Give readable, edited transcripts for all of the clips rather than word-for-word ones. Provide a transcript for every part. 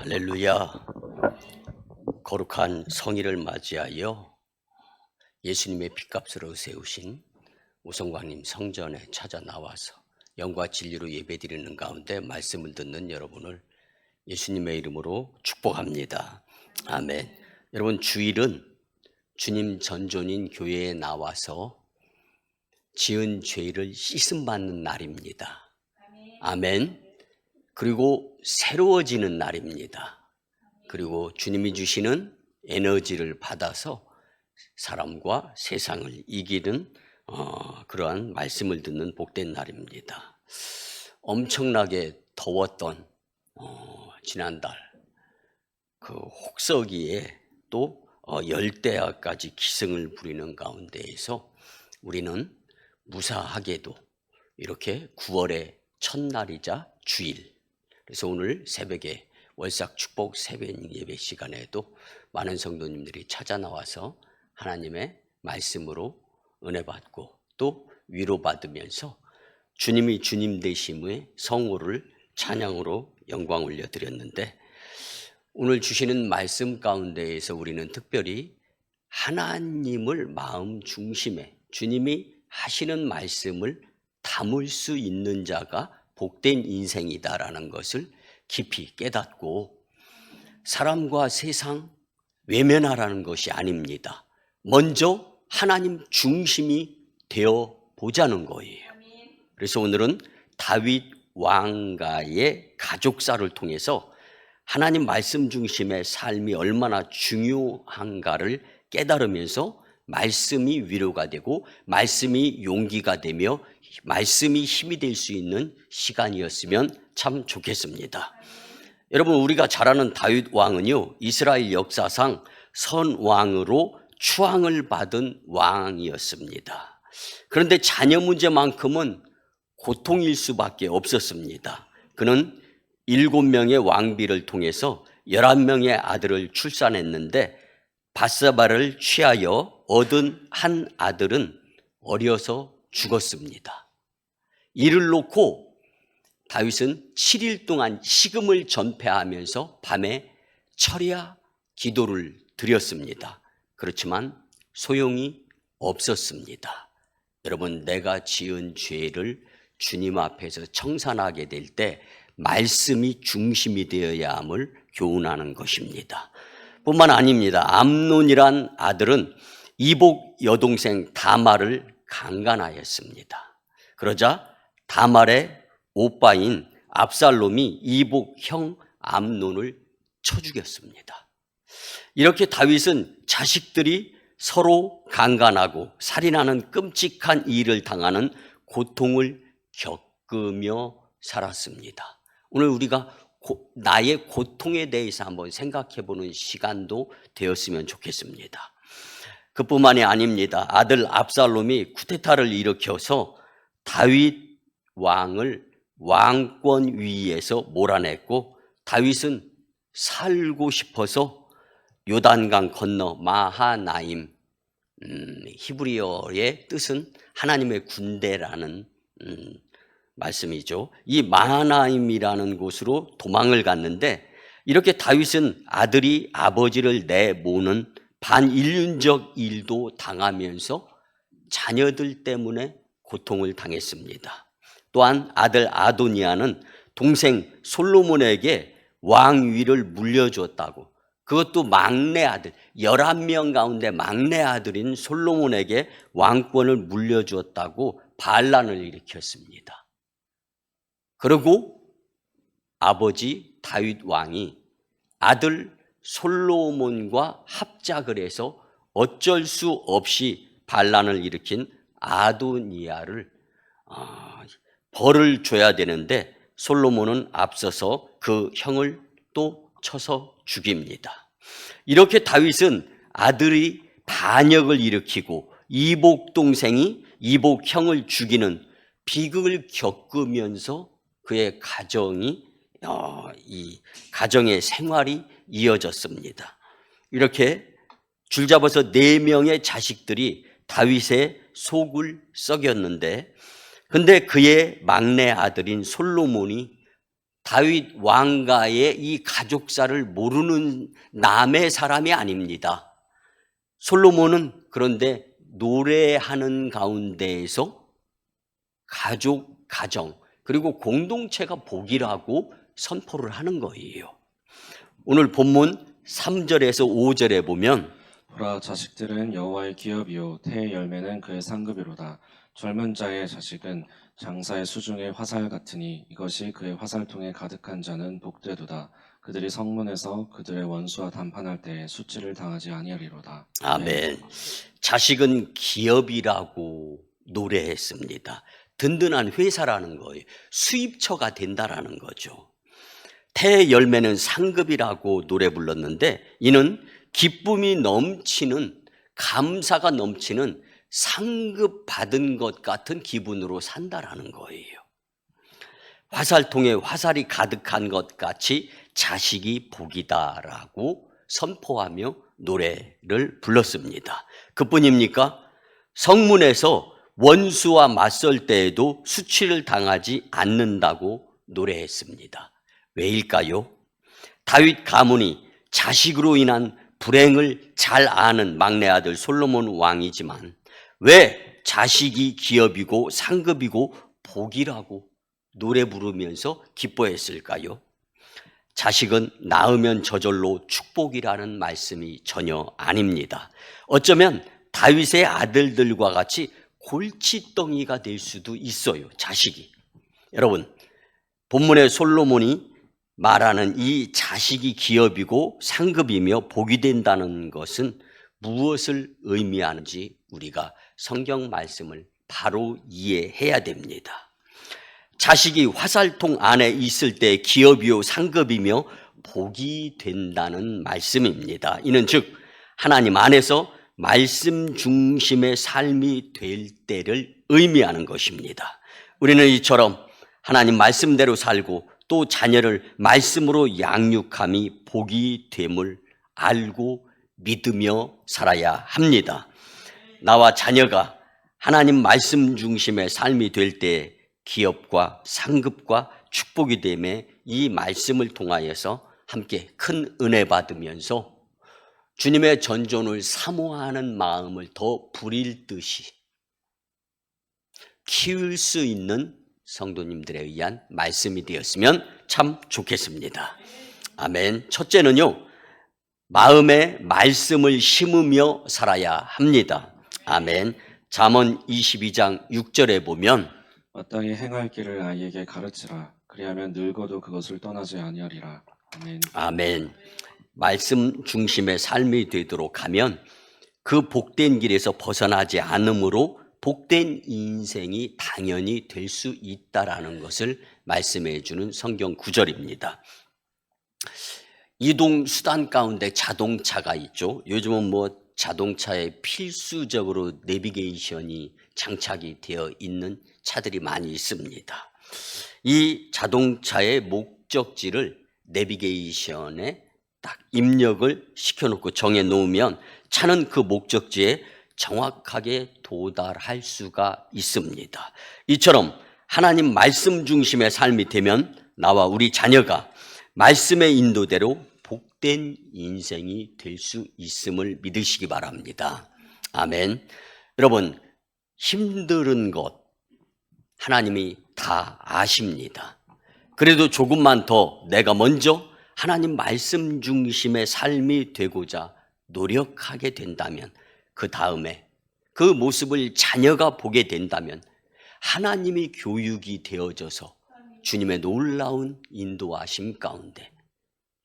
할렐루야. 거룩한 성일을 맞이하여 예수님의 핏값으로 세우신 우성광님 성전에 찾아 나와서 영과 진리로 예배드리는 가운데 말씀을 듣는 여러분을 예수님의 이름으로 축복합니다. 아멘. 여러분, 주일은 주님 전존인 교회에 나와서 지은 죄를 씻음받는 날입니다. 아멘. 그리고 새로워지는 날입니다. 그리고 주님이 주시는 에너지를 받아서 사람과 세상을 이기는 그러한 말씀을 듣는 복된 날입니다. 엄청나게 더웠던 지난달 그 혹서기에 또 열대야까지 기승을 부리는 가운데에서 우리는 무사하게도 이렇게 9월의 첫날이자 주일, 그래서 오늘 새벽에 월삭 축복 새벽 예배 시간에도 많은 성도님들이 찾아 나와서 하나님의 말씀으로 은혜 받고 또 위로받으면서 주님이 주님 되심의 성호를 찬양으로 영광 올려드렸는데, 오늘 주시는 말씀 가운데에서 우리는 특별히 하나님을 마음 중심에 주님이 하시는 말씀을 담을 수 있는 자가 복된 인생이다라는 것을 깊이 깨닫고, 사람과 세상 외면하라는 것이 아닙니다. 먼저 하나님 중심이 되어 보자는 거예요. 그래서 오늘은 다윗 왕가의 가족사를 통해서 하나님 말씀 중심의 삶이 얼마나 중요한가를 깨달으면서 말씀이 위로가 되고 말씀이 용기가 되며 말씀이 힘이 될 수 있는 시간이었으면 참 좋겠습니다. 여러분, 우리가 잘 아는 다윗 왕은요, 이스라엘 역사상 선왕으로 추앙을 받은 왕이었습니다. 그런데 자녀 문제만큼은 고통일 수밖에 없었습니다. 그는 7명의 왕비를 통해서 11명의 아들을 출산했는데 밧세바를 취하여 얻은 한 아들은 어려서 죽었습니다. 이를 놓고 다윗은 7일 동안 식음을 전폐하면서 밤에 철야 기도를 드렸습니다. 그렇지만 소용이 없었습니다. 여러분, 내가 지은 죄를 주님 앞에서 청산하게 될 때 말씀이 중심이 되어야 함을 교훈하는 것입니다. 뿐만 아닙니다. 암논이란 아들은 이복 여동생 다말을 강간하였습니다. 그러자 다말의 오빠인 압살롬이 이복 형 암논을 쳐 죽였습니다. 이렇게 다윗은 자식들이 서로 강간하고 살인하는 끔찍한 일을 당하는 고통을 겪으며 살았습니다. 오늘 우리가 나의 고통에 대해서 한번 생각해 보는 시간도 되었으면 좋겠습니다. 그뿐만이 아닙니다. 아들 압살롬이 쿠데타를 일으켜서 다윗 왕을 왕권 위에서 몰아냈고, 다윗은 살고 싶어서 요단강 건너 마하나임, 히브리어의 뜻은 하나님의 군대라는 말씀이죠. 이 마하나임이라는 곳으로 도망을 갔는데, 이렇게 다윗은 아들이 아버지를 내모는 반인륜적 일도 당하면서 자녀들 때문에 고통을 당했습니다. 또한 아들 아도니아는 동생 솔로몬에게 왕위를 물려주었다고, 그것도 막내 아들, 11명 가운데 막내 아들인 솔로몬에게 왕권을 물려주었다고 반란을 일으켰습니다. 그리고 아버지 다윗 왕이 아들 솔로몬과 합작을 해서 어쩔 수 없이 반란을 일으킨 아도니아를 벌을 줘야 되는데, 솔로몬은 앞서서 그 형을 또 쳐서 죽입니다. 이렇게 다윗은 아들이 반역을 일으키고 이복 동생이 이복 형을 죽이는 비극을 겪으면서 그의 이 가정의 생활이 이어졌습니다. 이렇게 줄잡아서 4명의 자식들이 다윗의 속을 썩였는데, 근데 그의 막내 아들인 솔로몬이 다윗 왕가의 이 가족사를 모르는 남의 사람이 아닙니다. 솔로몬은 그런데 노래하는 가운데에서 가족, 가정, 그리고 공동체가 복이라고 선포를 하는 거예요. 오늘 본문 3절에서 5절에 보면 보라, 자식들은 여호와의 기업이요 태의 열매는 그의 상급이로다. 젊은 자의 자식은 장사의 수중의 화살 같으니 이것이 그의 화살통에 가득한 자는 복되도다. 그들이 성문에서 그들의 원수와 담판할 때에 수치를 당하지 아니하리로다. 아멘. 자식은 기업이라고 노래했습니다. 든든한 회사라는 거예요. 수입처가 된다라는 거죠. 태의 열매는 상급이라고 노래 불렀는데 이는 기쁨이 넘치는, 감사가 넘치는 상급 받은 것 같은 기분으로 산다라는 거예요. 화살통에 화살이 가득한 것 같이 자식이 복이다라고 선포하며 노래를 불렀습니다. 그뿐입니까? 성문에서 원수와 맞설 때에도 수치를 당하지 않는다고 노래했습니다. 왜일까요? 다윗 가문이 자식으로 인한 불행을 잘 아는 막내 아들 솔로몬 왕이지만 왜 자식이 기업이고 상급이고 복이라고 노래 부르면서 기뻐했을까요? 자식은 낳으면 저절로 축복이라는 말씀이 전혀 아닙니다. 어쩌면 다윗의 아들들과 같이 골칫덩이가 될 수도 있어요, 자식이. 여러분, 본문의 솔로몬이 말하는 이 자식이 기업이고 상급이며 복이 된다는 것은 무엇을 의미하는지 우리가 성경 말씀을 바로 이해해야 됩니다. 자식이 화살통 안에 있을 때 기업이요 상급이며 복이 된다는 말씀입니다. 이는 즉 하나님 안에서 말씀 중심의 삶이 될 때를 의미하는 것입니다. 우리는 이처럼 하나님 말씀대로 살고 또 자녀를 말씀으로 양육함이 복이 됨을 알고 믿으며 살아야 합니다. 나와 자녀가 하나님 말씀 중심의 삶이 될 때 기업과 상급과 축복이 되매 이 말씀을 통하여서 함께 큰 은혜 받으면서 주님의 전존을 사모하는 마음을 더 부릴 듯이 키울 수 있는 성도님들에 의한 말씀이 되었으면 참 좋겠습니다. 아멘. 첫째는요, 마음에 말씀을 심으며 살아야 합니다. 아멘. 잠언 22장 6절에 보면 마땅히 행할 길을 아이에게 가르치라. 그리하면 늙어도 그것을 떠나지 아니하리라. 아멘. 아멘. 말씀 중심의 삶이 되도록 하면 그 복된 길에서 벗어나지 않으므로 복된 인생이 당연히 될 수 있다라는 것을 말씀해 주는 성경 구절입니다. 이동 수단 가운데 자동차가 있죠. 요즘은 뭐 자동차에 필수적으로 내비게이션이 장착이 되어 있는 차들이 많이 있습니다. 이 자동차의 목적지를 내비게이션에 딱 입력을 시켜놓고 정해 놓으면 차는 그 목적지에 정확하게 도달할 수가 있습니다. 이처럼 하나님 말씀 중심의 삶이 되면 나와 우리 자녀가 말씀의 인도대로 복된 인생이 될 수 있음을 믿으시기 바랍니다. 아멘. 여러분, 힘든 것 하나님이 다 아십니다. 그래도 조금만 더 내가 먼저 하나님 말씀 중심의 삶이 되고자 노력하게 된다면 그 다음에 그 모습을 자녀가 보게 된다면 하나님이 교육이 되어져서 주님의 놀라운 인도하심 가운데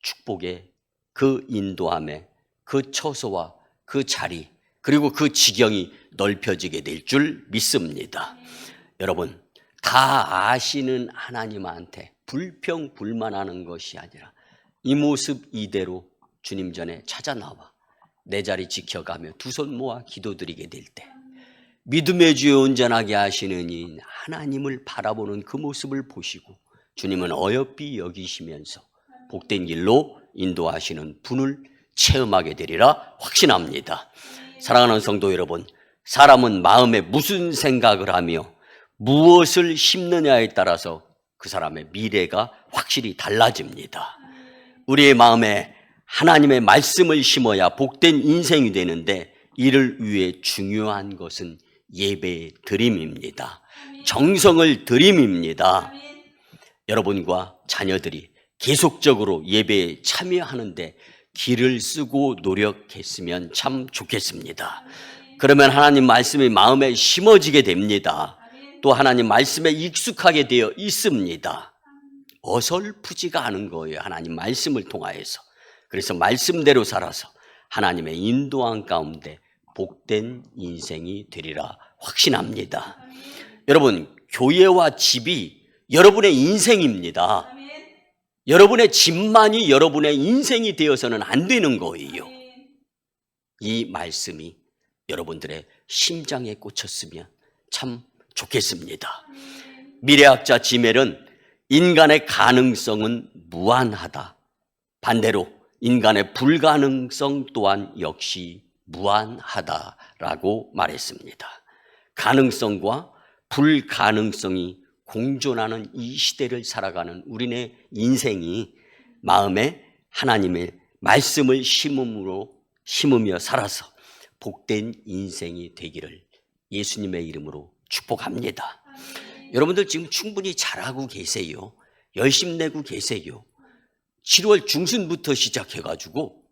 축복의 그 인도함에 그 처소와 그 자리 그리고 그 지경이 넓혀지게 될 줄 믿습니다. 여러분, 다 아시는 하나님한테 불평불만하는 것이 아니라 이 모습 이대로 주님 전에 찾아 나와 내 자리 지켜가며 두 손 모아 기도드리게 될 때 믿음의 주에 온전하게 하시는 이 하나님을 바라보는 그 모습을 보시고 주님은 어여삐 여기시면서 복된 길로 인도하시는 분을 체험하게 되리라 확신합니다. 사랑하는 성도 여러분, 사람은 마음에 무슨 생각을 하며 무엇을 심느냐에 따라서 그 사람의 미래가 확실히 달라집니다. 우리의 마음에 하나님의 말씀을 심어야 복된 인생이 되는데 이를 위해 중요한 것은 예배 드림입니다. 정성을 드림입니다. 여러분과 자녀들이 계속적으로 예배에 참여하는데 기를 쓰고 노력했으면 참 좋겠습니다. 그러면 하나님 말씀이 마음에 심어지게 됩니다. 또 하나님 말씀에 익숙하게 되어 있습니다. 어설프지가 않은 거예요. 하나님 말씀을 통하여서. 그래서 말씀대로 살아서 하나님의 인도한 가운데 복된 인생이 되리라 확신합니다. 여러분, 교회와 집이 여러분의 인생입니다. 여러분의 집만이 여러분의 인생이 되어서는 안 되는 거예요. 이 말씀이 여러분들의 심장에 꽂혔으면 참 좋겠습니다. 미래학자 지멜은 인간의 가능성은 무한하다. 반대로 인간의 불가능성 또한 역시 무한하다라고 말했습니다. 가능성과 불가능성이 공존하는 이 시대를 살아가는 우리네 인생이 마음에 하나님의 말씀을 심으며 살아서 복된 인생이 되기를 예수님의 이름으로 축복합니다. 여러분들 지금 충분히 잘하고 계세요. 열심 내고 계세요. 7월 중순부터 시작해가지고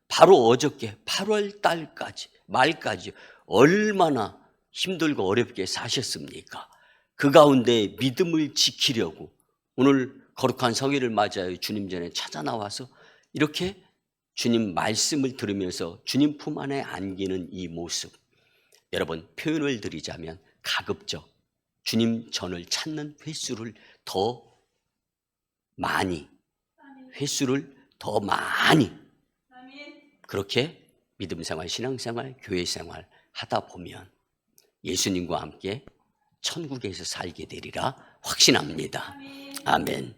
바로 어저께 8월 달까지 말까지 얼마나 힘들고 어렵게 사셨습니까? 그 가운데 믿음을 지키려고 오늘 거룩한 성일을 맞아요. 주님 전에 찾아 나와서 이렇게 주님 말씀을 들으면서 주님 품 안에 안기는 이 모습, 여러분 표현을 드리자면 가급적 주님 전을 찾는 횟수를 더 많이 그렇게 믿음 생활, 신앙 생활, 교회 생활 하다 보면 예수님과 함께 천국에서 살게 되리라 확신합니다. 아멘.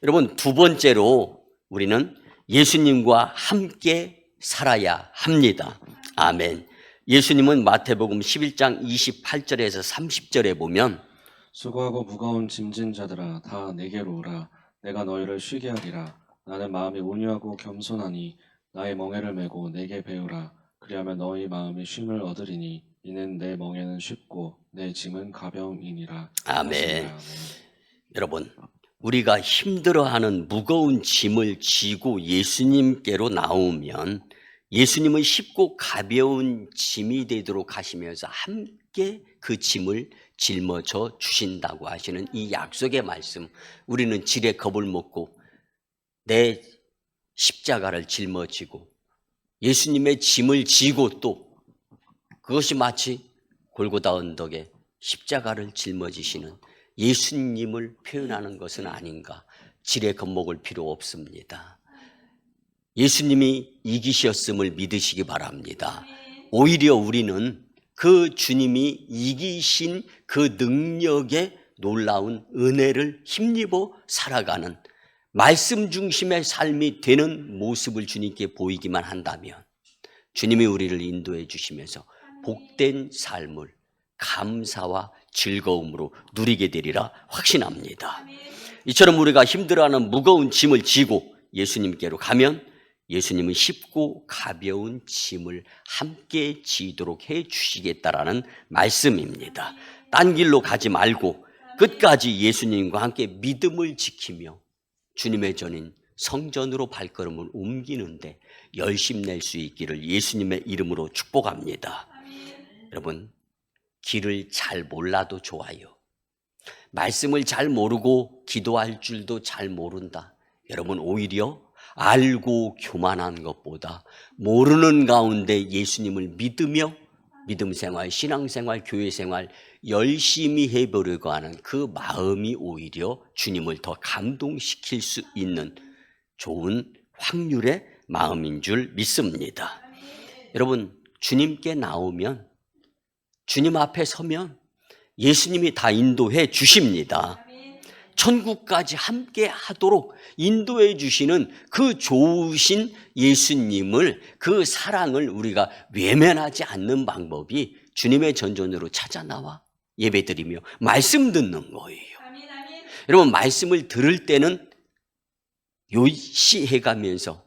여러분, 두 번째로 우리는 예수님과 함께 살아야 합니다. 아멘. 예수님은 마태복음 11장 28절에서 30절에 보면 수고하고 무거운 짐진 자들아 다 내게로 오라. 내가 너희를 쉬게 하리라. 나는 마음이 온유하고 겸손하니 나의 멍에를 메고 내게 배우라. 그리하면 너희 마음이 쉼을 얻으리니 이는 내 멍에는 쉽고 내 짐은 가벼움이니라. 아멘. 여러분, 우리가 힘들어하는 무거운 짐을 지고 예수님께로 나오면 예수님은 쉽고 가벼운 짐이 되도록 하시면서 함께 그 짐을 짊어져 주신다고 하시는 이 약속의 말씀, 우리는 질의 겁을 먹고 내 십자가를 짊어지고 예수님의 짐을 지고 또 그것이 마치 골고다 언덕에 십자가를 짊어지시는 예수님을 표현하는 것은 아닌가. 질의 겁먹을 필요 없습니다. 예수님이 이기셨음을 믿으시기 바랍니다. 오히려 우리는 그 주님이 이기신 그 능력의 놀라운 은혜를 힘입어 살아가는 말씀 중심의 삶이 되는 모습을 주님께 보이기만 한다면 주님이 우리를 인도해 주시면서 복된 삶을 감사와 즐거움으로 누리게 되리라 확신합니다. 이처럼 우리가 힘들어하는 무거운 짐을 지고 예수님께로 가면 예수님은 쉽고 가벼운 짐을 함께 지도록 해 주시겠다라는 말씀입니다. 딴 길로 가지 말고 끝까지 예수님과 함께 믿음을 지키며 주님의 전인 성전으로 발걸음을 옮기는데 열심 낼 수 있기를 예수님의 이름으로 축복합니다. 여러분, 길을 잘 몰라도 좋아요. 말씀을 잘 모르고 기도할 줄도 잘 모른다. 여러분, 오히려 알고 교만한 것보다 모르는 가운데 예수님을 믿으며 믿음 생활, 신앙 생활, 교회 생활 열심히 해보려고 하는 그 마음이 오히려 주님을 더 감동시킬 수 있는 좋은 확률의 마음인 줄 믿습니다. 여러분, 주님께 나오면 주님 앞에 서면 예수님이 다 인도해 주십니다. 천국까지 함께 하도록 인도해 주시는 그 좋으신 예수님을, 그 사랑을 우리가 외면하지 않는 방법이 주님의 전전으로 찾아 나와 예배드리며 말씀 듣는 거예요. 여러분, 말씀을 들을 때는 요시해 가면서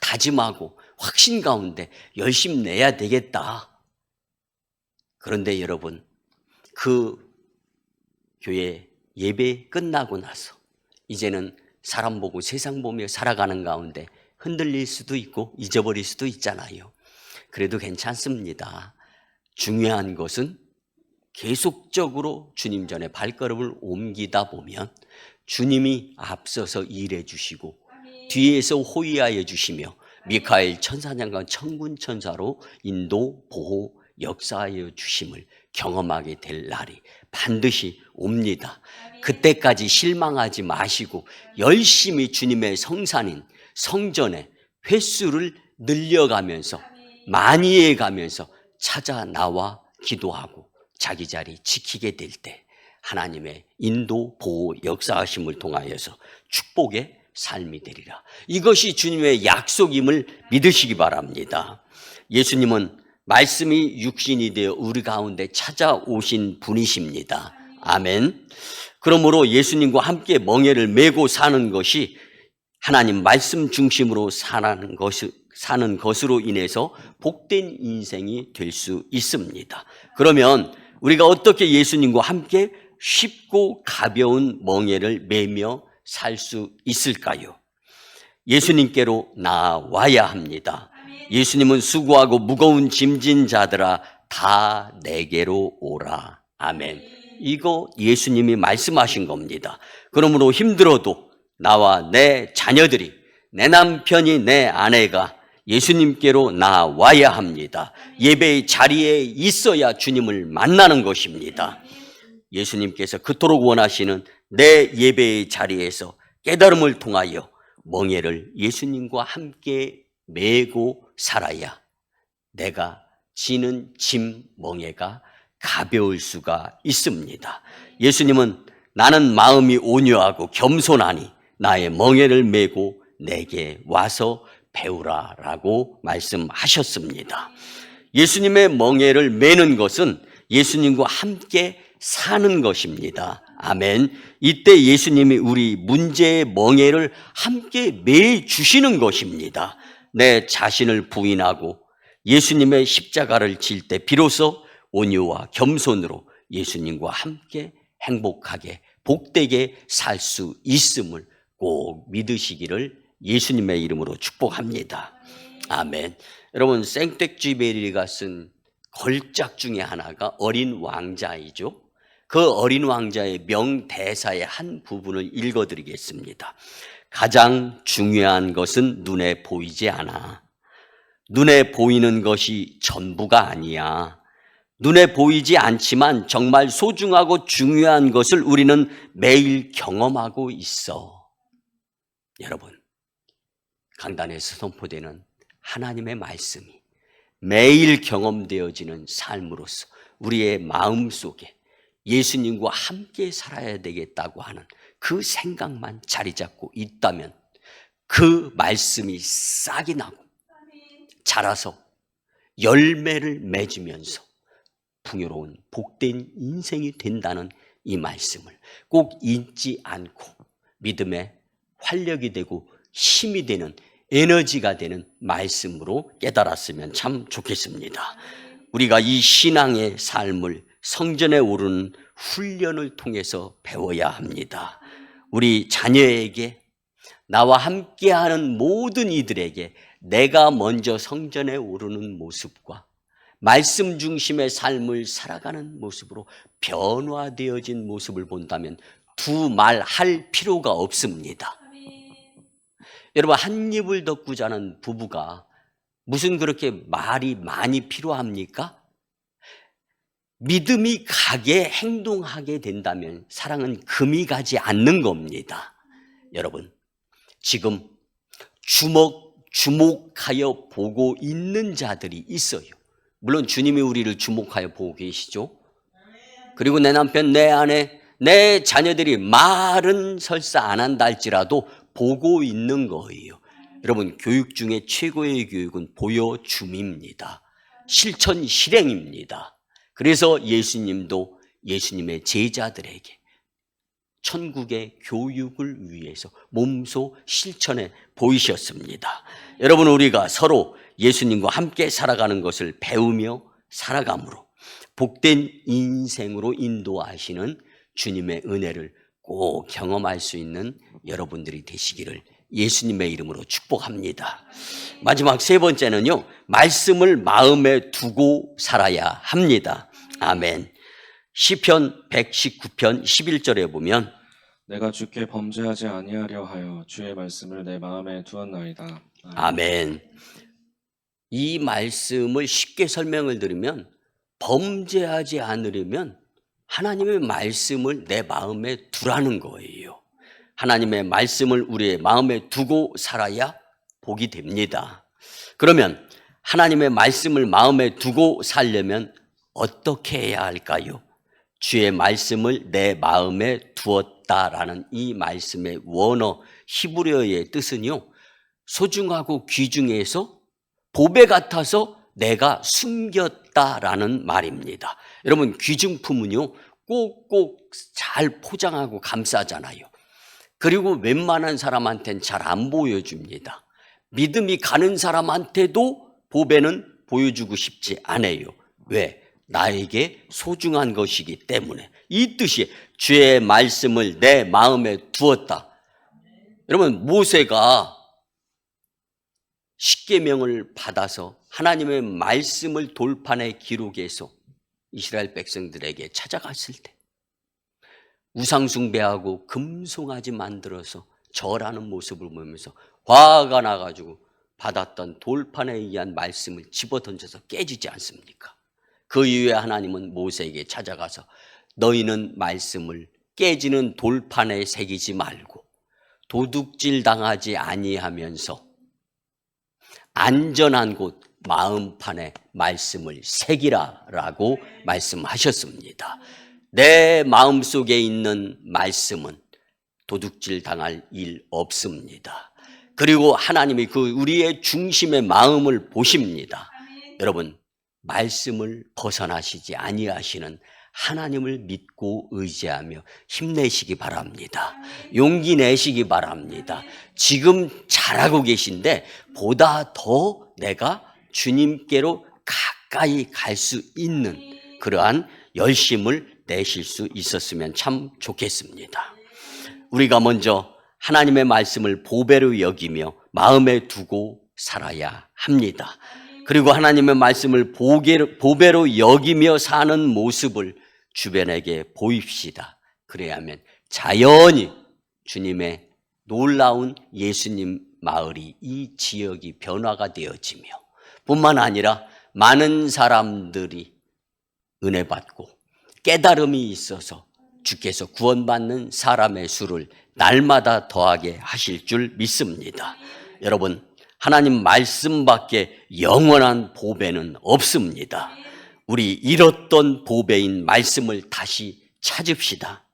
다짐하고 확신 가운데 열심히 내야 되겠다. 그런데 여러분, 그 교회 예배 끝나고 나서 이제는 사람 보고 세상 보며 살아가는 가운데 흔들릴 수도 있고 잊어버릴 수도 있잖아요. 그래도 괜찮습니다. 중요한 것은 계속적으로 주님 전에 발걸음을 옮기다 보면 주님이 앞서서 일해 주시고 뒤에서 호위하여 주시며 미카엘 천사장과 천군 천사로 인도, 보호, 역사하여 주심을 경험하게 될 날이 반드시 옵니다. 그때까지 실망하지 마시고 열심히 주님의 성산인 성전의 횟수를 늘려가면서 많이 해가면서 찾아 나와 기도하고 자기 자리 지키게 될 때 하나님의 인도, 보호, 역사하심을 통하여서 축복의 삶이 되리라. 이것이 주님의 약속임을 믿으시기 바랍니다. 예수님은 말씀이 육신이 되어 우리 가운데 찾아오신 분이십니다. 아멘. 그러므로 예수님과 함께 멍에를 메고 사는 것이 하나님 말씀 중심으로 사는 것으로 인해서 복된 인생이 될 수 있습니다. 그러면 우리가 어떻게 예수님과 함께 쉽고 가벼운 멍에를 메며 살 수 있을까요? 예수님께로 나와야 합니다. 예수님은 수고하고 무거운 짐진 자들아 다 내게로 오라. 아멘. 이거 예수님이 말씀하신 겁니다. 그러므로 힘들어도 나와 내 자녀들이, 내 남편이, 내 아내가 예수님께로 나와야 합니다. 예배의 자리에 있어야 주님을 만나는 것입니다. 예수님께서 그토록 원하시는 내 예배의 자리에서 깨달음을 통하여 멍에를 예수님과 함께 메고 살아야 내가 지는 짐 멍에가 가벼울 수가 있습니다. 예수님은 나는 마음이 온유하고 겸손하니 나의 멍에를 메고 내게 와서 배우라라고 말씀하셨습니다. 예수님의 멍에를 메는 것은 예수님과 함께 사는 것입니다. 아멘. 이때 예수님이 우리 문제의 멍에를 함께 매 주시는 것입니다. 내 자신을 부인하고 예수님의 십자가를 질 때 비로소 온유와 겸손으로 예수님과 함께 행복하게 복되게 살 수 있음을 꼭 믿으시기를 예수님의 이름으로 축복합니다. 아멘. 여러분, 생텍쥐베리가 쓴 걸작 중에 하나가 어린 왕자이죠. 그 어린 왕자의 명대사의 한 부분을 읽어드리겠습니다. 가장 중요한 것은 눈에 보이지 않아. 눈에 보이는 것이 전부가 아니야. 눈에 보이지 않지만 정말 소중하고 중요한 것을 우리는 매일 경험하고 있어. 여러분, 강단에서 선포되는 하나님의 말씀이 매일 경험되어지는 삶으로서 우리의 마음속에 예수님과 함께 살아야 되겠다고 하는 그 생각만 자리 잡고 있다면 그 말씀이 싹이 나고 자라서 열매를 맺으면서 풍요로운 복된 인생이 된다는 이 말씀을 꼭 잊지 않고 믿음의 활력이 되고 힘이 되는 에너지가 되는 말씀으로 깨달았으면 참 좋겠습니다. 우리가 이 신앙의 삶을 성전에 오르는 훈련을 통해서 배워야 합니다. 우리 자녀에게 나와 함께하는 모든 이들에게 내가 먼저 성전에 오르는 모습과 말씀 중심의 삶을 살아가는 모습으로 변화되어진 모습을 본다면 두말할 필요가 없습니다. 여러분, 한 입을 덮고 자는 부부가 무슨 그렇게 말이 많이 필요합니까? 믿음이 가게 행동하게 된다면 사랑은 금이 가지 않는 겁니다. 여러분, 지금 주목하여 보고 있는 자들이 있어요. 물론 주님이 우리를 주목하여 보고 계시죠. 그리고 내 남편, 내 아내, 내 자녀들이 말은 설사 안 한다 할지라도 보고 있는 거예요. 여러분, 교육 중에 최고의 교육은 보여줌입니다. 실천 실행입니다. 그래서 예수님도 예수님의 제자들에게 천국의 교육을 위해서 몸소 실천해 보이셨습니다. 여러분, 우리가 서로 예수님과 함께 살아가는 것을 배우며 살아감으로 복된 인생으로 인도하시는 주님의 은혜를 꼭 경험할 수 있는 여러분들이 되시기를 예수님의 이름으로 축복합니다. 마지막 세 번째는요, 말씀을 마음에 두고 살아야 합니다. 아멘. 시편 119편 11절에 보면 내가 주께 범죄하지 아니하려 하여 주의 말씀을 내 마음에 두었나이다. 아멘. 이 말씀을 쉽게 설명을 드리면 범죄하지 않으려면 하나님의 말씀을 내 마음에 두라는 거예요. 하나님의 말씀을 우리의 마음에 두고 살아야 복이 됩니다. 그러면 하나님의 말씀을 마음에 두고 살려면 어떻게 해야 할까요? 주의 말씀을 내 마음에 두었다라는 이 말씀의 원어 히브리어의 뜻은요, 소중하고 귀중해서 보배 같아서 내가 숨겼다라는 말입니다. 여러분, 귀중품은요 꼭꼭 잘 포장하고 감싸잖아요. 그리고 웬만한 사람한테는 잘 안 보여줍니다. 믿음이 가는 사람한테도 보배는 보여주고 싶지 않아요. 왜? 나에게 소중한 것이기 때문에. 이 뜻이 주의 말씀을 내 마음에 두었다. 여러분, 모세가 십계명을 받아서 하나님의 말씀을 돌판에 기록해서 이스라엘 백성들에게 찾아갔을 때 우상 숭배하고 금송아지 만들어서 절하는 모습을 보면서 화가 나가지고 받았던 돌판에 의한 말씀을 집어던져서 깨지지 않습니까? 그 이후에 하나님은 모세에게 찾아가서 너희는 말씀을 깨지는 돌판에 새기지 말고 도둑질 당하지 아니하면서 안전한 곳 마음판에 말씀을 새기라라고 말씀하셨습니다. 내 마음속에 있는 말씀은 도둑질 당할 일 없습니다. 그리고 하나님이 그 우리의 중심의 마음을 보십니다. 여러분, 말씀을 벗어나시지 아니하시는 하나님을 믿고 의지하며 힘내시기 바랍니다. 용기 내시기 바랍니다. 지금 잘하고 계신데 보다 더 내가 주님께로 가까이 갈 수 있는 그러한 열심을 내실 수 있었으면 참 좋겠습니다. 우리가 먼저 하나님의 말씀을 보배로 여기며 마음에 두고 살아야 합니다. 그리고 하나님의 말씀을 보배로 여기며 사는 모습을 주변에게 보입시다. 그래야만 자연히 주님의 놀라운 예수님 마을이 이 지역이 변화가 되어지며 뿐만 아니라 많은 사람들이 은혜 받고 깨달음이 있어서 주께서 구원받는 사람의 수를 날마다 더하게 하실 줄 믿습니다. 여러분, 하나님 말씀밖에 영원한 보배는 없습니다. 우리 잃었던 보배인 말씀을 다시 찾읍시다.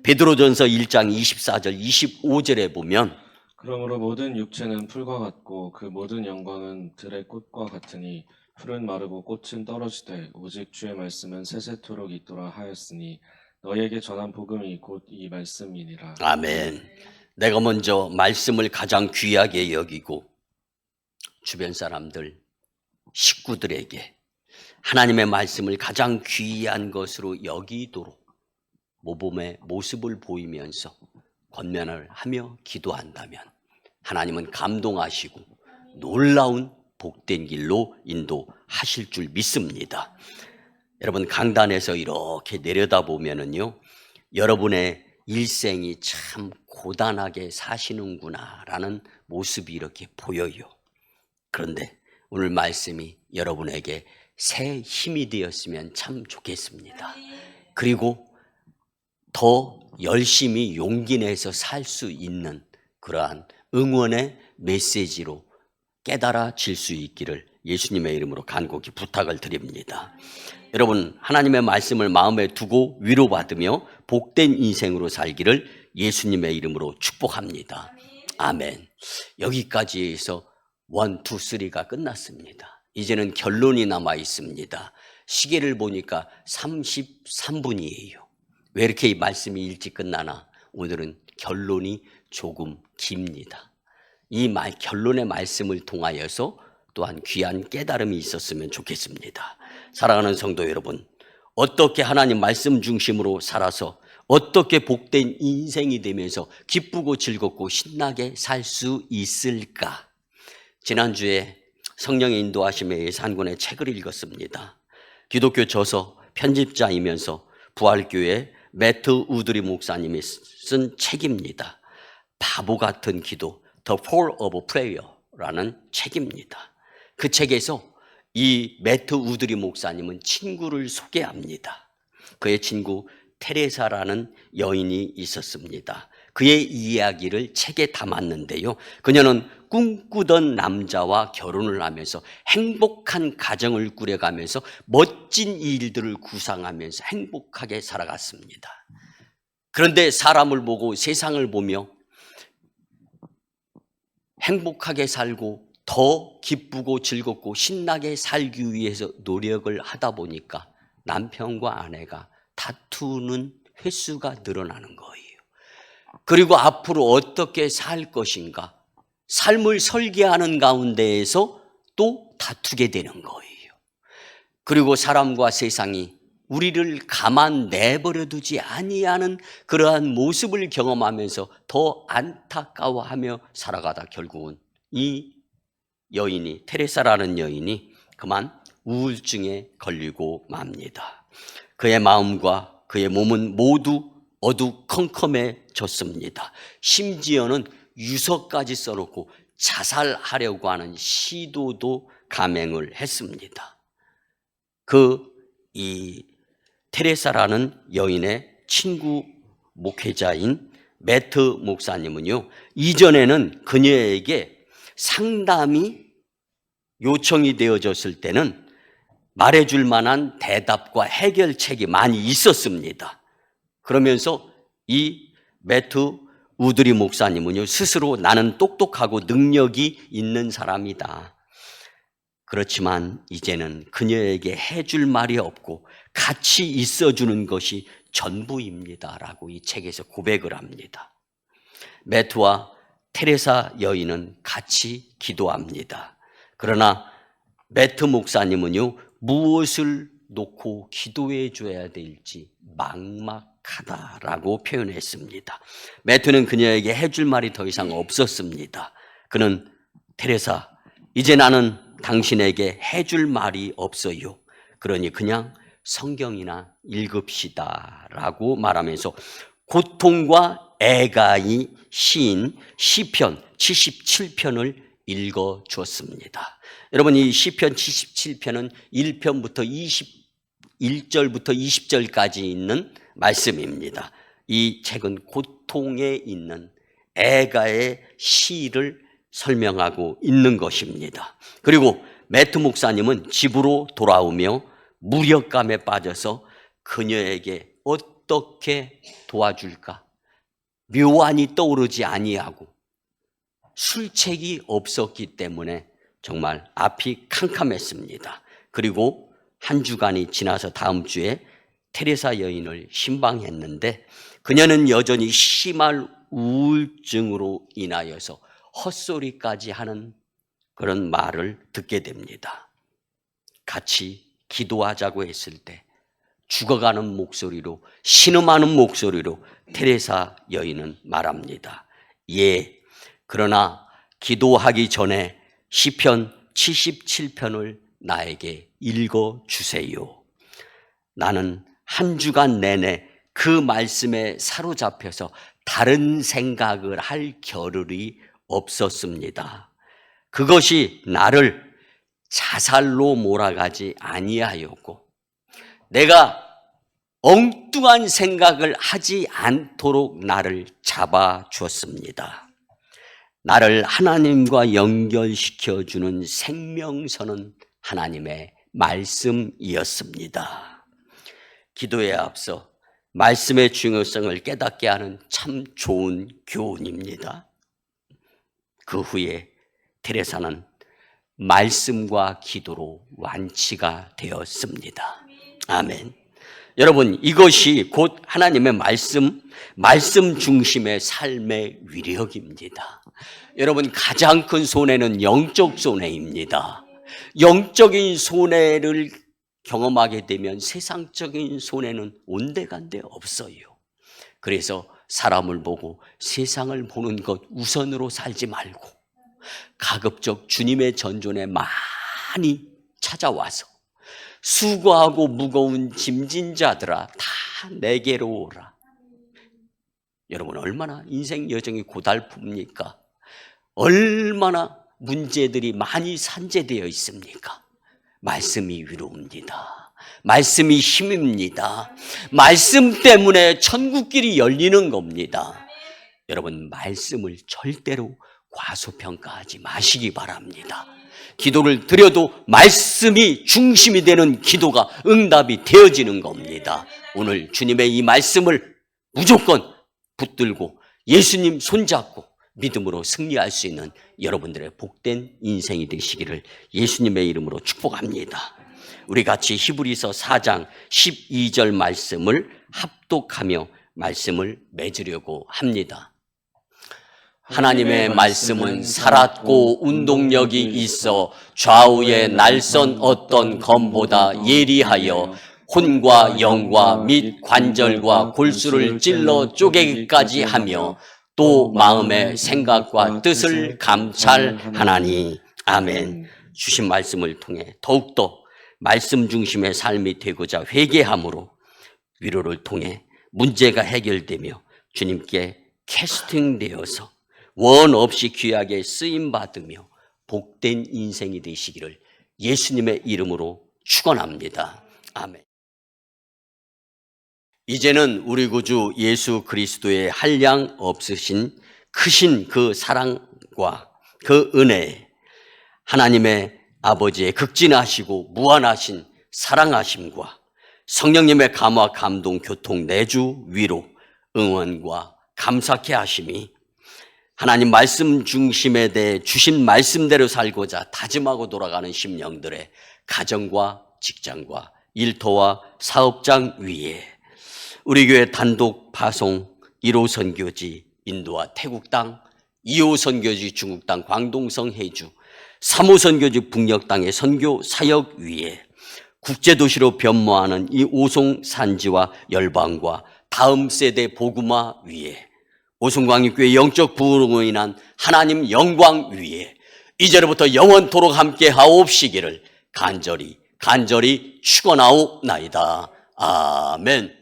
베드로전서 1장 24절 25절에 보면 그러므로 모든 육체는 풀과 같고 그 모든 영광은 들의 꽃과 같으니 풀은 마르고 꽃은 떨어지되 오직 주의 말씀은 세세토록 있도라 하였으니 너희에게 전한 복음이 곧 이 말씀이니라. 아멘. 내가 먼저 말씀을 가장 귀하게 여기고 주변 사람들, 식구들에게 하나님의 말씀을 가장 귀한 것으로 여기도록 모범의 모습을 보이면서 권면을 하며 기도한다면 하나님은 감동하시고 놀라운 복된 길로 인도하실 줄 믿습니다. 여러분, 강단에서 이렇게 내려다보면은요, 여러분의 일생이 참 고단하게 사시는구나라는 모습이 이렇게 보여요. 그런데 오늘 말씀이 여러분에게 새 힘이 되었으면 참 좋겠습니다. 그리고 더 열심히 용기 내서 살 수 있는 그러한 응원의 메시지로 깨달아질 수 있기를 예수님의 이름으로 간곡히 부탁을 드립니다. 여러분, 하나님의 말씀을 마음에 두고 위로받으며 복된 인생으로 살기를 예수님의 이름으로 축복합니다. 아멘. 여기까지 해서 1, 2, 3가 끝났습니다. 이제는 결론이 남아 있습니다. 시계를 보니까 33분이에요. 왜 이렇게 이 말씀이 일찍 끝나나? 오늘은 결론이 조금 깁니다. 이 결론의 말씀을 통하여서 또한 귀한 깨달음이 있었으면 좋겠습니다. 사랑하는 성도 여러분, 어떻게 하나님 말씀 중심으로 살아서 어떻게 복된 인생이 되면서 기쁘고 즐겁고 신나게 살 수 있을까? 지난주에 성령의 인도하심에 의해서 한 권의 책을 읽었습니다. 기독교 저서 편집자이면서 부활교회 매트 우드리 목사님이 쓴 책입니다. 바보 같은 기도, The Fall of Prayer라는 책입니다. 그 책에서 이 매트 우드리 목사님은 친구를 소개합니다. 그의 친구 테레사라는 여인이 있었습니다. 그의 이야기를 책에 담았는데요. 그녀는 꿈꾸던 남자와 결혼을 하면서 행복한 가정을 꾸려가면서 멋진 일들을 구상하면서 행복하게 살아갔습니다. 그런데 사람을 보고 세상을 보며 행복하게 살고 더 기쁘고 즐겁고 신나게 살기 위해서 노력을 하다 보니까 남편과 아내가 다투는 횟수가 늘어나는 거예요. 그리고 앞으로 어떻게 살 것인가, 삶을 설계하는 가운데에서 또 다투게 되는 거예요. 그리고 사람과 세상이 우리를 가만 내버려 두지 아니하는 그러한 모습을 경험하면서 더 안타까워하며 살아가다 결국은 이 여인이, 테레사라는 여인이 그만 우울증에 걸리고 맙니다. 그의 마음과 그의 몸은 모두 어두컴컴해졌습니다. 심지어는 유서까지 써놓고 자살하려고 하는 시도도 감행을 했습니다. 이 테레사라는 여인의 친구 목회자인 매트 목사님은요, 이전에는 그녀에게 상담이 요청이 되어졌을 때는 말해줄 만한 대답과 해결책이 많이 있었습니다. 그러면서 이 매트 우드리 목사님은요, 스스로 나는 똑똑하고 능력이 있는 사람이다. 그렇지만 이제는 그녀에게 해줄 말이 없고 같이 있어주는 것이 전부입니다. 라고 이 책에서 고백을 합니다. 매트와 테레사 여인은 같이 기도합니다. 그러나 매트 목사님은요, 무엇을 놓고 기도해 줘야 될지 막막하다라고 표현했습니다. 매트는 그녀에게 해줄 말이 더 이상 없었습니다. 그는 테레사, 이제 나는 당신에게 해줄 말이 없어요. 그러니 그냥 성경이나 읽읍시다 라고 말하면서 고통과 애가의 시인 시편 77편을 읽어주었습니다. 여러분, 이 시편 77편은 1편부터 21절부터 20절까지 있는 말씀입니다. 이 책은 고통에 있는 애가의 시를 설명하고 있는 것입니다. 그리고 매트 목사님은 집으로 돌아오며 무력감에 빠져서 그녀에게 어떻게 도와줄까 묘안이 떠오르지 아니하고 술책이 없었기 때문에 정말 앞이 캄캄했습니다. 그리고 한 주간이 지나서 다음 주에 테레사 여인을 신방했는데 그녀는 여전히 심한 우울증으로 인하여서 헛소리까지 하는 그런 말을 듣게 됩니다. 같이 기도하자고 했을 때 죽어가는 목소리로, 신음하는 목소리로 테레사 여인은 말합니다. 예, 그러나 기도하기 전에 시편 77편을 나에게 읽어주세요. 나는 한 주간 내내 그 말씀에 사로잡혀서 다른 생각을 할 겨를이 없었습니다. 그것이 나를 자살로 몰아가지 아니하였고 내가 엉뚱한 생각을 하지 않도록 나를 잡아주었습니다. 나를 하나님과 연결시켜주는 생명선은 하나님의 말씀이었습니다. 기도에 앞서 말씀의 중요성을 깨닫게 하는 참 좋은 교훈입니다. 그 후에 테레사는 말씀과 기도로 완치가 되었습니다. 아멘. 여러분, 이것이 곧 하나님의 말씀 중심의 삶의 위력입니다. 여러분, 가장 큰 손해는 영적 손해입니다. 영적인 손해를 경험하게 되면 세상적인 손해는 온데간데 없어요. 그래서 사람을 보고 세상을 보는 것 우선으로 살지 말고 가급적 주님의 전존에 많이 찾아와서 수고하고 무거운 짐진 자들아 다 내게로 오라. 여러분, 얼마나 인생 여정이 고달픕니까? 얼마나 문제들이 많이 산재되어 있습니까? 말씀이 위로입니다. 말씀이 힘입니다. 말씀 때문에 천국길이 열리는 겁니다. 여러분, 말씀을 절대로 과소평가하지 마시기 바랍니다. 기도를 드려도 말씀이 중심이 되는 기도가 응답이 되어지는 겁니다. 오늘 주님의 이 말씀을 무조건 붙들고 예수님 손잡고 믿음으로 승리할 수 있는 여러분들의 복된 인생이 되시기를 예수님의 이름으로 축복합니다. 우리 같이 히브리서 4장 12절 말씀을 합독하며 말씀을 맺으려고 합니다. 하나님의 말씀은 살았고 운동력이 있어 좌우의 날선 어떤 검보다 예리하여 혼과 영과 및 관절과 골수를 찔러 쪼개기까지 하며 또 마음의 생각과 뜻을 감찰하나니. 아멘. 주신 말씀을 통해 더욱더 말씀 중심의 삶이 되고자 회개함으로 위로를 통해 문제가 해결되며 주님께 캐스팅되어서 원 없이 귀하게 쓰임받으며 복된 인생이 되시기를 예수님의 이름으로 축원합니다. 아멘. 이제는 우리 구주 예수 그리스도의 한량 없으신 크신 그 사랑과 그 은혜, 하나님의 아버지의 극진하시고 무한하신 사랑하심과 성령님의 감화, 감동, 교통, 내주, 위로, 응원과 감사케 하심이 하나님 말씀 중심에 대해 주신 말씀대로 살고자 다짐하고 돌아가는 심령들의 가정과 직장과 일터와 사업장 위에 우리 교회 단독 파송 1호 선교지 인도와 태국 땅, 2호 선교지 중국 땅 광동성 해주, 3호 선교지 북녘 땅의 선교 사역 위에 국제도시로 변모하는 이 오송 산지와 열방과 다음 세대 복음화 위에 오송광역교회 영적 부흥으로 인한 하나님 영광 위에 이제로부터 영원토록 함께 하옵시기를 간절히 축원하옵나이다. 아멘.